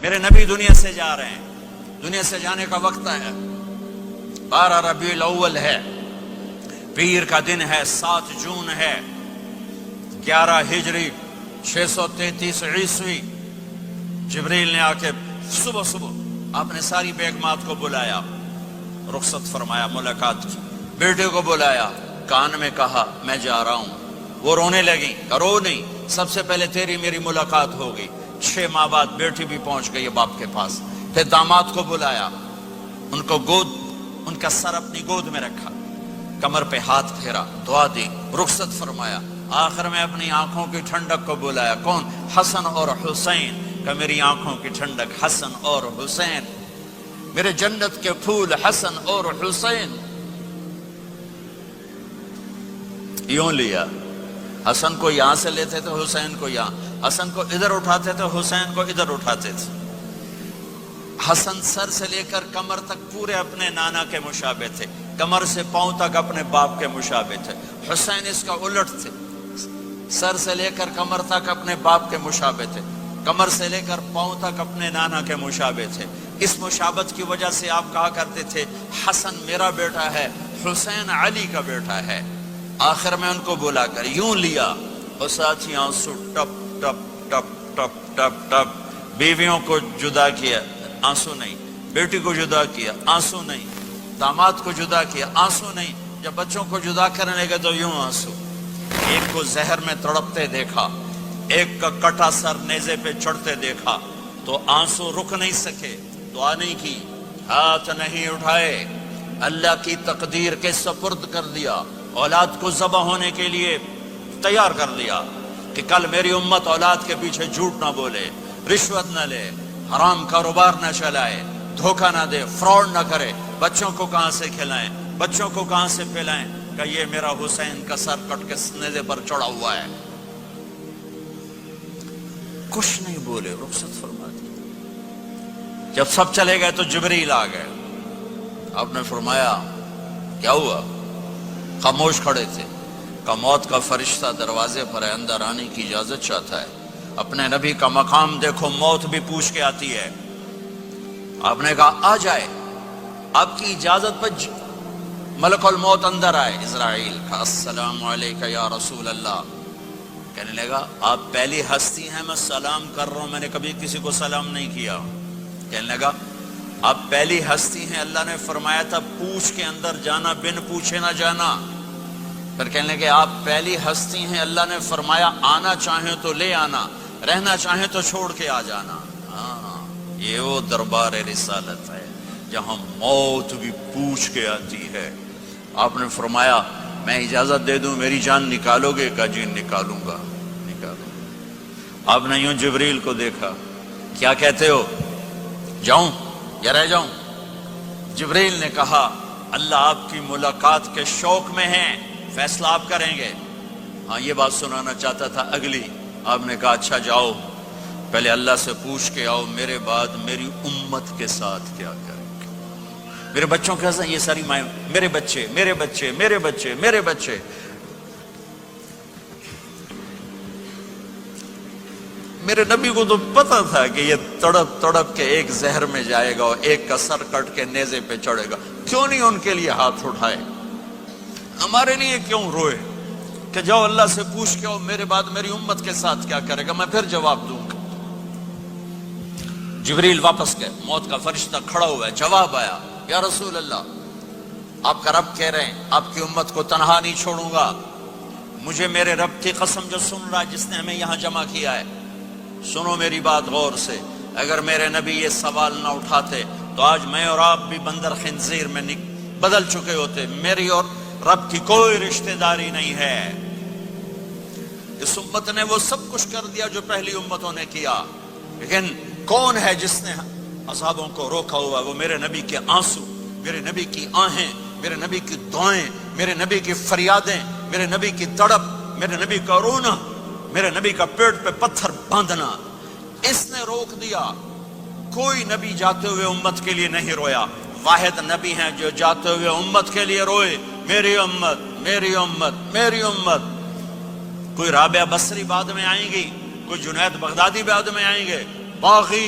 میرے نبی دنیا سے جا رہے ہیں، دنیا سے جانے کا وقت ہے، 12 ربیع الاول ہے، پیر کا دن ہے، 7 جون ہے، 11 ہجری 633 عیسوی۔ جبریل نے آ کے صبح آپ نے ساری بیگمات کو بلایا، رخصت فرمایا، ملاقات کی، بیٹے کو بلایا، کان میں کہا میں جا رہا ہوں۔ وہ رونے لگی، رو نہیں، سب سے پہلے تیری میری ملاقات ہوگی۔ 6 ماہ بعد بیٹی بھی پہنچ گئی باپ کے پاس۔ پھر داماد کو بلایا، ان کو ان کا سر اپنی گود میں رکھا، کمر پہ ہاتھ پھیرا، دعا دی، رخصت فرمایا۔ آخر میں اپنی آنکھوں کی ٹھنڈک کو بلایا، کون؟ حسن اور حسین، کہ میری آنکھوں کی ٹھنڈک حسن اور حسین، میرے جنت کے پھول حسن اور حسین۔ یوں لیا، حسن کو یہاں سے لیتے تھے، حسین کو یہاں، حسن کو ادھر اٹھاتے تھے، حسین کو ادھر اٹھاتے تھے۔ حسن سر سے لے کر کمر تک پورے اپنے نانا کے مشابہ تھے، کمر سے پاؤں تک اپنے باپ کے مشابہ تھے۔ حسین اس کا الٹ تھے، سر سے لے کر کمر تک اپنے باپ کے مشابہ تھے، کمر سے لے کر پاؤں تک اپنے نانا کے مشابہ تھے۔ اس مشابہت کی وجہ سے آپ کہا کرتے تھے حسن میرا بیٹا ہے، حسین علی کا بیٹا ہے۔ آخر میں ان کو بلا کر یوں لیا، اور ساتھ ہی آنسو ٹپ ٹپ ٹپ ٹپ ٹپ ٹپ۔ بیویوں کو جدا کیا، آنسو نہیں، بیٹی کو جدا کیا، آنسو نہیں، داماد کو جدا کیا، آنسو نہیں، جب بچوں کو جدا کرنے لگے تو یوں آنسو۔ ایک کو زہر میں تڑپتے دیکھا، ایک کا کٹا سر نیزے پہ چڑھتے دیکھا تو آنسو رک نہیں سکے، دعا نہیں کی، ہاتھ نہیں اٹھائے، اللہ کی تقدیر کے سپرد کر دیا، اولاد کو ذبح ہونے کے لیے تیار کر دیا کہ کل میری امت اولاد کے پیچھے جھوٹ نہ بولے، رشوت نہ لے، حرام کاروبار نہ چلائے، دھوکہ نہ دے، فراڈ نہ کرے، بچوں کو کہاں سے کھلائیں، بچوں کو کہاں سے پلائیں، کہ یہ میرا حسین کا سر کٹ کے نیزے پر چڑھا ہوا ہے۔ کچھ نہیں بولے، رخصت فرما دی۔ جب سب چلے گئے تو جبریل آ گئے، آپ نے فرمایا کیا ہوا؟ خاموش کھڑے تھے، کہ موت کا فرشتہ دروازے پر ہے، اندر آنے کی اجازت چاہتا ہے۔ اپنے نبی کا مقام دیکھو، موت بھی پوچھ کے آتی ہے۔ آپ نے کہا آ جائے، آپ کی اجازت پر ملک الموت اندر آئے۔ اسرائیل کا السلام علیکہ یا رسول اللہ، کہنے لگا آپ پہلی ہستی ہیں، میں سلام کر رہا ہوں، میں نے کبھی کسی کو سلام نہیں کیا۔ کہنے لگا آپ پہلی ہستی ہیں، اللہ نے فرمایا تھا پوچھ کے اندر جانا، بن پوچھے نہ جانا۔ پھر کہنے لگے آپ پہلی ہستی ہیں، اللہ نے فرمایا آنا چاہیں تو لے آنا، رہنا چاہیں تو چھوڑ کے آ جانا۔ ہاں، یہ وہ دربار رسالت ہے جہاں موت بھی پوچھ کے آتی ہے۔ آپ نے فرمایا میں اجازت دے دوں میری جان نکالو گے؟ کہ جی نکالوں گا، نکالوں گا۔ آپ نے یوں جبریل کو دیکھا، کیا کہتے ہو، جاؤں یا رہ جاؤں؟ جبریل نے کہا اللہ آپ کی ملاقات کے شوق میں ہیں، فیصلہ آپ کریں گے۔ ہاں یہ بات سنانا چاہتا تھا اگلی۔ آپ نے کہا اچھا جاؤ، پہلے اللہ سے پوچھ کے آؤ میرے بعد میری امت کے ساتھ کیا کریں گے، میرے بچوں کے ساتھ۔ یہ ساری مائیں، میرے بچے میرے بچے میرے بچے میرے بچے۔ میرے نبی کو تو پتا تھا کہ یہ تڑپ تڑپ کے ایک زہر میں جائے گا اور ایک کا سر کٹ کے نیزے پہ چڑھے گا، کیوں نہیں ان کے لیے ہاتھ اٹھائے؟ ہمارے لیے کیوں روئے کہ جاؤ اللہ سے پوچھ کے آؤ میرے بعد میری امت کے ساتھ کیا کرے گا، میں پھر جواب دوں گا۔ جبریل واپس گئے، موت کا فرشتہ کھڑا ہوا ہے، جواب آیا یا رسول اللہ آپ کا رب کہہ رہے ہیں آپ کی امت کو تنہا نہیں چھوڑوں گا۔ مجھے میرے رب کی قسم جو سن رہا جس نے ہمیں یہاں جمع کیا ہے، سنو میری بات غور سے، اگر میرے نبی یہ سوال نہ اٹھاتے تو آج میں اور آپ بھی بندر خنزیر میں بدل چکے ہوتے۔ میری اور رب کی کوئی رشتہ داری نہیں ہے۔ اس امت نے وہ سب کچھ کر دیا جو پہلی امتوں نے کیا، لیکن کون ہے جس نے اصحابوں کو روکا ہوا؟ وہ میرے نبی کے آنسو، میرے نبی کی آہیں، میرے نبی کی دعائیں، میرے نبی کی فریادیں، میرے نبی کی تڑپ، میرے نبی کا رونا، میرے نبی کا پیٹ پہ پتھر باندھنا، اس نے روک دیا۔ کوئی نبی جاتے ہوئے امت کے لیے نہیں رویا، واحد نبی ہیں جو جاتے ہوئے امت کے لیے روئے، میری امت میری امت میری امت۔ کوئی رابعہ بصری بعد میں آئیں گی، کوئی جنید بغدادی بعد میں آئیں گے، باقی